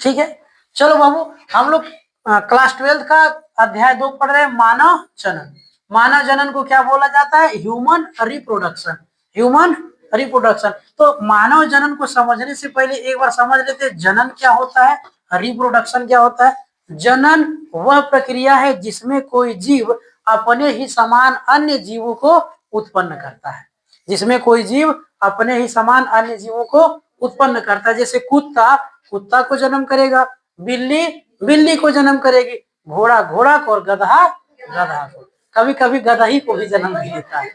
ठीक है, चलो बाबू हम लोग क्लास 12 का अध्याय 2 पढ़ रहे हैं, मानव जनन। मानव जनन को क्या बोला जाता है? Human reproduction. Human reproduction. तो मानव जनन को समझने से पहले एक बार समझ लेते हैं जनन क्या होता है, रिप्रोडक्शन क्या होता है। जनन वह प्रक्रिया है जिसमें कोई जीव अपने ही समान अन्य जीवों को उत्पन्न करता है। जिसमें कोई जीव अपने ही समान अन्य जीवों को उत्पन्न करता है। जैसे कुत्ता कुत्ता को जन्म करेगा, बिल्ली बिल्ली को जन्म करेगी, घोड़ा घोड़ा को और गधा गधा को, कभी कभी गधा ही को भी जन्म दे देता है।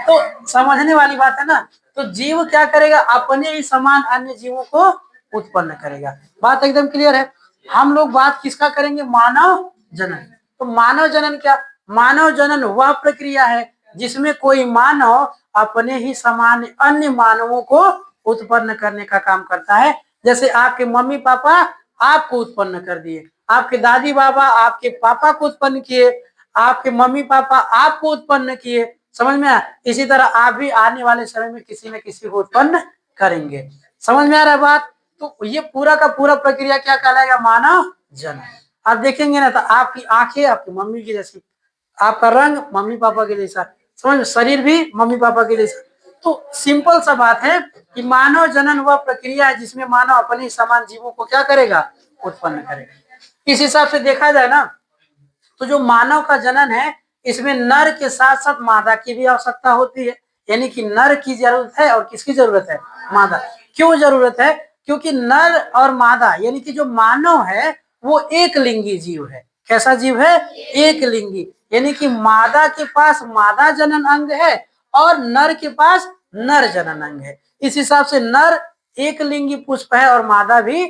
तो समझने वाली बात है ना। तो जीव क्या करेगा? अपने ही समान अन्य जीवों को उत्पन्न करेगा। बात एकदम क्लियर है। हम लोग बात किसका करेंगे? मानव जनन। तो मानव जनन क्या? मानव जनन वह प्रक्रिया है जिसमें कोई मानव अपने ही समान अन्य मानवों को उत्पन्न करने का काम करता है। जैसे आपके मम्मी पापा आपको उत्पन्न कर दिए, आपके दादी बाबा आपके पापा को उत्पन्न किए, आपके मम्मी पापा आपको उत्पन्न किए, समझ में आया? इसी तरह आप भी आने वाले समय में किसी न किसी को उत्पन्न करेंगे। समझ में आ रहा है बात? तो ये पूरा का पूरा प्रक्रिया क्या कहलाएगा? मानव जनन। आप देखेंगे ना तो आपकी आंखें आपकी मम्मी की जैसी, आपका रंग मम्मी पापा के जैसा, समझ, शरीर भी मम्मी पापा के जैसा। तो सिंपल सा बात है कि मानव जनन वह प्रक्रिया है जिसमें मानव अपने समान जीवों को क्या करेगा? उत्पन्न करेगा। इस हिसाब से देखा जाए ना तो जो मानव का जनन है इसमें नर के साथ साथ मादा की भी आवश्यकता होती है। यानी कि नर की जरूरत है और किसकी जरूरत है? मादा। क्यों जरूरत है? क्योंकि नर और मादा यानी कि जो मानव है वो एक लिंगी जीव है। कैसा जीव है? एक लिंगी। यानी कि मादा के पास मादा जनन अंग है और नर के पास नर जनन अंग है। इस हिसाब से नर एक लिंगी पुष्प है और मादा भी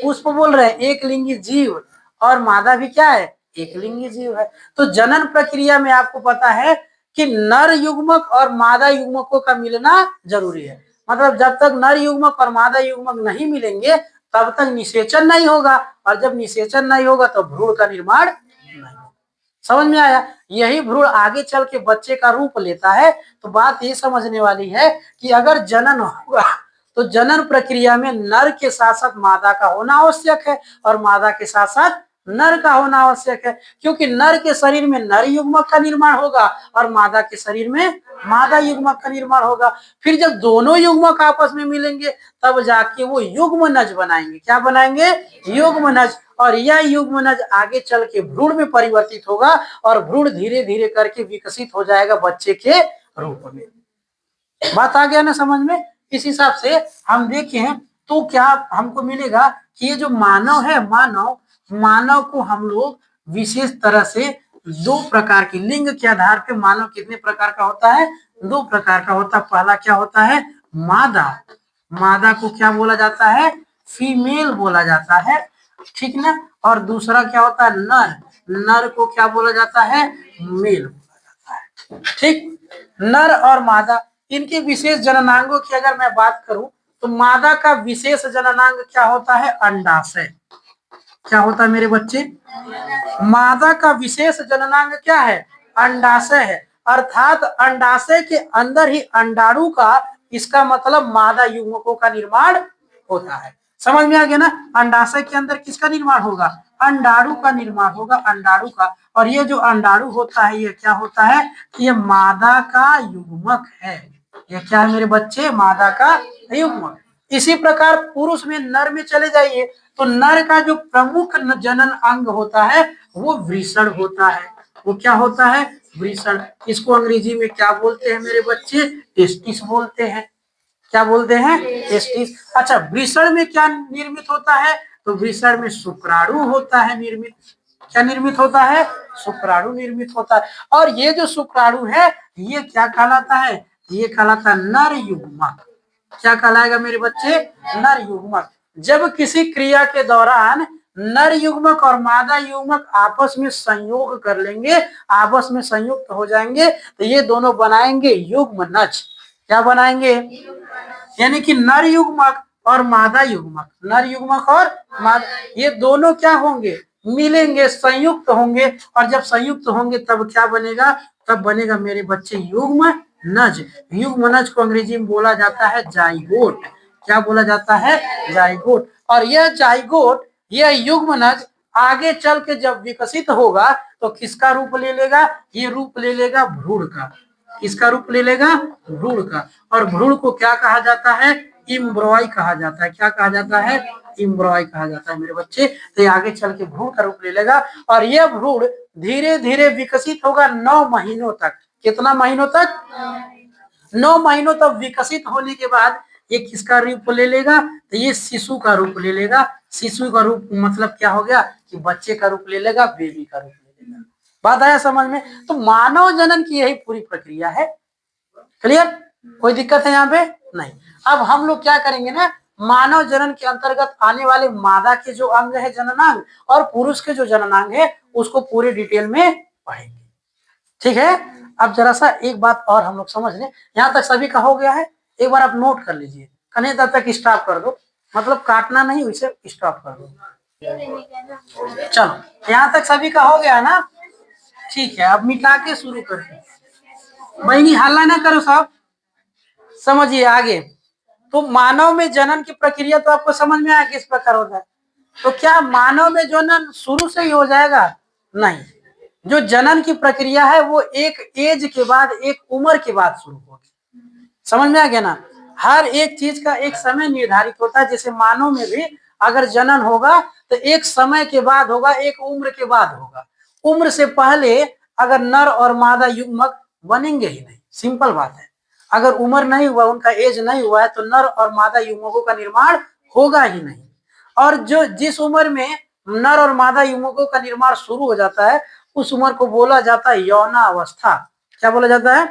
पुष्प बोल रहे हैं, एक लिंगी जीव, और मादा भी क्या है? एक लिंगी जीव है। तो जनन प्रक्रिया में आपको पता है कि नर युग्मक और मादा युग्मकों का मिलना जरूरी है। मतलब जब तक नर युग्मक और मादा युग्मक नहीं मिलेंगे तब तक निषेचन नहीं होगा, और जब निषेचन नहीं होगा तो भ्रूण का निर्माण नहीं होगा। समझ में आया? यही भ्रूण आगे चल के बच्चे का रूप लेता है। तो बात ये समझने वाली है कि अगर जनन होगा तो जनन प्रक्रिया में नर के साथ साथ मादा का होना आवश्यक है और मादा के साथ साथ नर का होना आवश्यक है। क्योंकि नर के शरीर में नर युग्मक का निर्माण होगा और मादा के शरीर में मादा युग्मक का निर्माण होगा। फिर जब दोनों युग्मक आपस में मिलेंगे तब जाके वो युग्मनज बनाएंगे। क्या बनाएंगे? युग्मनज। और यह युग्मनज आगे चल के भ्रूण में परिवर्तित होगा और भ्रूण धीरे धीरे करके विकसित हो जाएगा बच्चे के रूप में। बात आ गया ना समझ में? इस हिसाब से हम देखें तो क्या हमको मिलेगा कि ये जो मानव है, मानव को हम लोग विशेष तरह से दो प्रकार की, लिंग के आधार पे मानव कितने प्रकार का होता है? दो प्रकार का होता है। पहला क्या होता है? मादा। मादा को क्या बोला जाता है? फीमेल बोला जाता है, ठीक ना। और दूसरा क्या होता है? नर। नर को क्या बोला जाता है? मेल बोला जाता है, ठीक। नर और मादा इनके विशेष जननांगों की अगर मैं बात करूं तो मादा का विशेष जननांग क्या होता है? अंडाशय। क्या होता है मेरे बच्चे? मादा का विशेष जननांग क्या है? अंडाशय है। अर्थात अंडाशय के अंदर ही अंडाणु का, इसका मतलब मादा युग्मकों का निर्माण होता है। समझ में आ गया ना? अंडाशय के अंदर किसका निर्माण होगा? अंडाणु का निर्माण होगा, अंडाणु का। और ये जो अंडाणु होता है ये क्या होता है? ये मादा का युग्मक है। ये क्या है मेरे बच्चे? मादा का युग्मक। इसी प्रकार पुरुष में, नर में चले जाइए तो नर का जो प्रमुख जनन अंग होता है वो वृषण होता है। वो क्या होता है? वृषण। इसको अंग्रेजी में क्या बोलते हैं मेरे बच्चे? टेस्टिस बोलते हैं। क्या बोलते हैं? टेस्टिस। अच्छा, वृषण में क्या निर्मित होता है? तो वृषण में शुक्राणु होता है निर्मित। क्या निर्मित होता है? शुक्राणु निर्मित होता है। और ये जो शुक्राणु है ये क्या कहलाता है? ये कहलाता है नर युग्मक। क्या कहलाएगा मेरे बच्चे? नर युग्मक। जब किसी क्रिया के दौरान नर युग्मक और मादा युग्मक आपस में संयोग कर लेंगे, आपस में संयुक्त हो जाएंगे तो ये दोनों बनाएंगे युग्मनज। क्या बनाएंगे? यानी कि नर युग्मक और मादा युग्मक, नर युग्मक और मादा, ये दोनों क्या होंगे? मिलेंगे, संयुक्त होंगे। और जब संयुक्त होंगे तब क्या बनेगा? तब बनेगा मेरे बच्चे युग्मनज। युग्मनज को अंग्रेजी में बोला जाता है जाइगोट। क्या बोला जाता है? जाइगोट। और यह जाइगोट यह युग्मनज आगे चल के जब विकसित होगा तो किसका रूप ले लेगा? ये रूप ले लेगा भ्रूण का। किसका रूप ले लेगा? भ्रूण का। और भ्रूण को क्या कहा जाता है? इम्ब्रॉय कहा जाता है। क्या कहा जाता है? इम्ब्रॉय कहा जाता है मेरे बच्चे। तो ये आगे चल के भ्रूण का रूप ले लेगा और यह भ्रूण धीरे धीरे विकसित होगा 9 महीनों तक। कितना महीनों तक? 9 महीनों तक विकसित होने के बाद ये किसका रूप ले लेगा? तो ये शिशु का रूप ले लेगा। शिशु का रूप मतलब क्या हो गया कि बच्चे का रूप ले लेगा, बेबी का रूप ले लेगा। बात आया समझ में? तो मानव जनन की यही पूरी प्रक्रिया है। क्लियर? कोई दिक्कत है यहाँ पे? नहीं। अब हम लोग क्या करेंगे ना, मानव जनन के अंतर्गत आने वाले मादा के जो अंग है जननांग और पुरुष के जो जननांग है उसको पूरे डिटेल में पढ़ेंगे। ठीक है? अब जरा सा एक बात और हम लोग समझ लें। यहाँ तक सभी का हो गया है? एक बार आप नोट कर लीजिए। कन्हे तब तक स्टॉप कर दो, मतलब काटना नहीं, उसे स्टॉप कर दो। चलो यहाँ तक सभी का हो गया ना? ठीक है, अब मिटा के शुरू करते हैं। बहनी हल्ला ना करो साहब, समझिए आगे। तो मानव में जनन की प्रक्रिया तो आपको समझ में आया किस प्रकार होता है। तो क्या मानव में जनन शुरू से ही हो जाएगा? नहीं। जो जनन की प्रक्रिया है वो एक एज के बाद, एक उम्र के बाद शुरू होगी। समझ में आ गया ना? हर एक चीज का एक समय निर्धारित होता है। जैसे मानव में भी अगर जनन होगा तो एक समय के बाद होगा, एक उम्र के बाद होगा। उम्र से पहले अगर नर और मादा युग्मक बनेंगे ही नहीं। सिंपल बात है। अगर उम्र नहीं हुआ, उनका एज नहीं हुआ है, तो नर और मादा युग्मकों का निर्माण होगा ही नहीं। और जो जिस उम्र में नर और मादा युग्मकों का निर्माण शुरू हो जाता है उस उम्र को बोला जाता है यौना अवस्था। क्या बोला जाता है?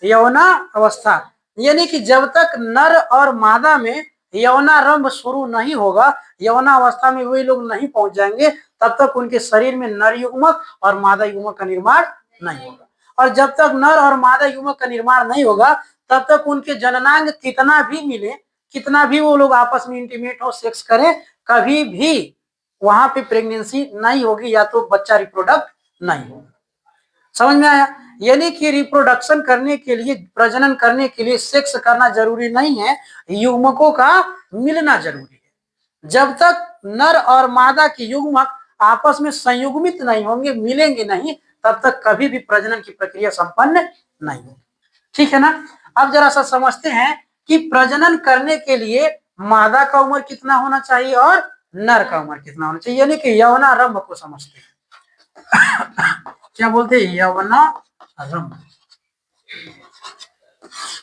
यौना अवस्था। यानी कि जब तक नर और मादा में यौनारंभ शुरू नहीं होगा, यौना अवस्था में वे लोग नहीं पहुंच जाएंगे, तब तक उनके शरीर में नर युग्मक और मादा युग्मक का निर्माण नहीं होगा। और जब तक नर और मादा युग्मक का निर्माण नहीं होगा तब तक उनके जननांग कितना भी मिले, कितना भी वो लोग आपस में इंटीमेट हो, सेक्स करें, कभी भी वहां पे प्रेगनेंसी नहीं होगी या तो बच्चा रिप्रोडक्ट नहीं होगा। समझ में आया? यानी कि रिप्रोडक्शन करने के लिए, प्रजनन करने के लिए सेक्स करना जरूरी नहीं है, युग्मकों का मिलना जरूरी है। जब तक नर और मादा के युग्मक आपस में संयुग्मित नहीं होंगे, मिलेंगे नहीं, तब तक कभी भी प्रजनन की प्रक्रिया संपन्न नहीं होगी। ठीक है ना? अब जरा सा समझते हैं कि प्रजनन करने के लिए मादा का उम्र कितना होना चाहिए और नर का उम्र कितना होना चाहिए, यानी कि यौनारंभ को समझते हैं। क्या बोलते हैं? यौनारंभ।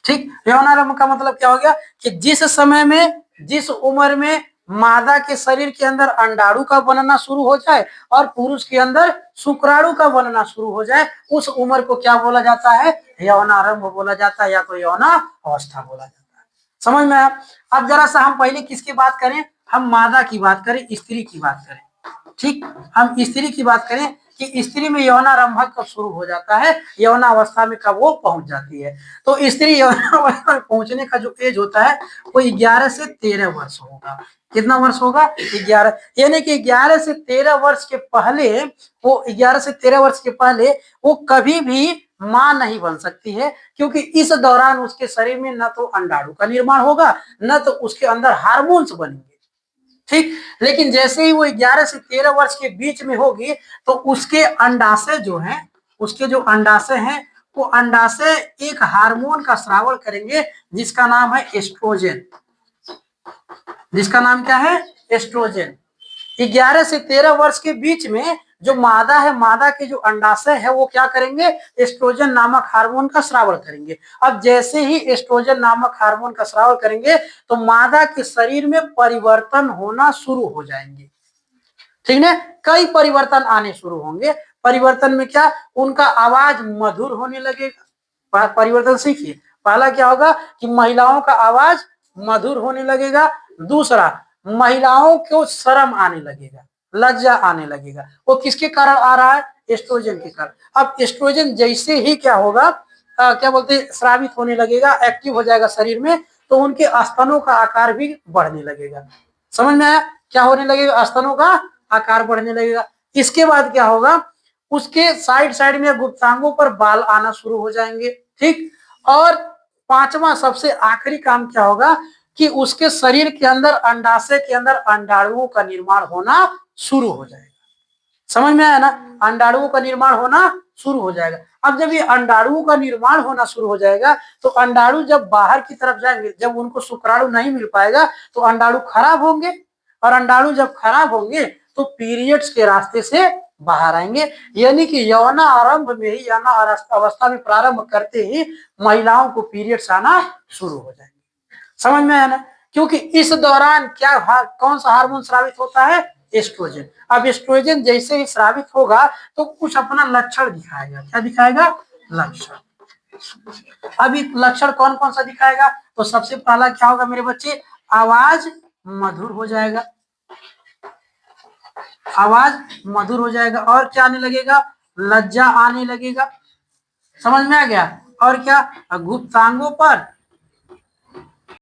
ठीक। यौनारंभ का मतलब क्या हो गया कि जिस समय में, जिस उम्र में मादा के शरीर के अंदर अंडाणु का बनना शुरू हो जाए और पुरुष के अंदर शुक्राणु का बनना शुरू हो जाए, उस उम्र को क्या बोला जाता है? यौनारंभ बोला जाता है, या तो यौना अवस्था बोला जाता है। समझ में आया? अब जरा सा हम पहले किसकी बात करें? हम मादा की बात करें, स्त्री की बात करें। ठीक, हम स्त्री की बात करें कि स्त्री में यौनारंभ कब शुरू हो जाता है, यौना अवस्था में कब वो पहुंच जाती है। तो स्त्री यौना अवस्था में पहुंचने का जो एज होता है वो 11 से 13 वर्ष होगा। कितना वर्ष होगा? 11। यानी कि 11 से 13 वर्ष के पहले, वो 11 से 13 वर्ष के पहले वो कभी भी मां नहीं बन सकती है, क्योंकि इस दौरान उसके शरीर में न तो अंडाणु का निर्माण होगा, न तो उसके अंदर हार्मोन्स बनेंगे। ठीक। लेकिन जैसे ही वो 11 से 13 वर्ष के बीच में होगी तो उसके अंडाशय जो है, उसके जो अंडाशय हैं, वो अंडाशय एक हार्मोन का स्रावण करेंगे जिसका नाम है एस्ट्रोजन। जिसका नाम क्या है? एस्ट्रोजन। 11 से 13 वर्ष के बीच में जो मादा है, मादा के जो अंडाशय है वो क्या करेंगे? एस्ट्रोजन नामक हार्मोन का स्रावण करेंगे। अब जैसे ही एस्ट्रोजन नामक हार्मोन का स्रावण करेंगे तो मादा के शरीर में परिवर्तन होना शुरू हो जाएंगे। ठीक है? कई परिवर्तन आने शुरू होंगे। परिवर्तन में क्या? उनका आवाज मधुर होने लगेगा। परिवर्तन सीखिए। पहला क्या होगा कि महिलाओं का आवाज मधुर होने लगेगा। दूसरा, महिलाओं को शर्म आने लगेगा, लज्जा आने लगेगा। वो किसके कारण आ रहा है? एस्ट्रोजन के कारण। अब एस्ट्रोजन जैसे ही क्या होगा, क्या बोलते हैं, स्रावित होने लगेगा, एक्टिव हो जाएगा शरीर में, तो उनके स्तनों का आकार भी बढ़ने लगेगा। समझ में आया? क्या होने लगेगा? स्तनों का आकार बढ़ने लगेगा। इसके बाद क्या होगा? उसके साइड साइड में गुप्तांगों पर बाल आना शुरू हो जाएंगे। ठीक। और पांचवा सबसे आखिरी काम क्या होगा कि उसके शरीर के अंदर अंडाशय के अंदर अंडाणुओं का निर्माण होना शुरू हो जाएगा। समझ में आया ना? अंडाणुओं का निर्माण होना शुरू हो जाएगा। अब जब ये अंडाणुओं का निर्माण होना शुरू हो जाएगा तो अंडाणु जब बाहर की तरफ जाएंगे, जब उनको शुक्राणु नहीं मिल पाएगा तो अंडाणु खराब होंगे, और अंडाणु जब खराब होंगे तो पीरियड्स के रास्ते से बाहर आएंगे। यानी कि यौन आरंभ में ही, यौन अवस्था में प्रारंभ करते ही महिलाओं को पीरियड्स आना शुरू हो जाएंगे। समझ में आया ना? क्योंकि इस दौरान क्या कौन सा हार्मोन स्रावित होता है? एस्ट्रोजन। अब एस्ट्रोजन जैसे ही स्रावित होगा तो कुछ अपना लक्षण दिखाएगा। क्या दिखाएगा? लक्षण। अभी लक्षण कौन कौन सा दिखाएगा? तो सबसे पहला क्या होगा मेरे बच्चे? आवाज मधुर हो जाएगा, आवाज मधुर हो जाएगा। और क्या आने लगेगा? लज्जा आने लगेगा। समझ में आ गया? और क्या? गुप्तांगों पर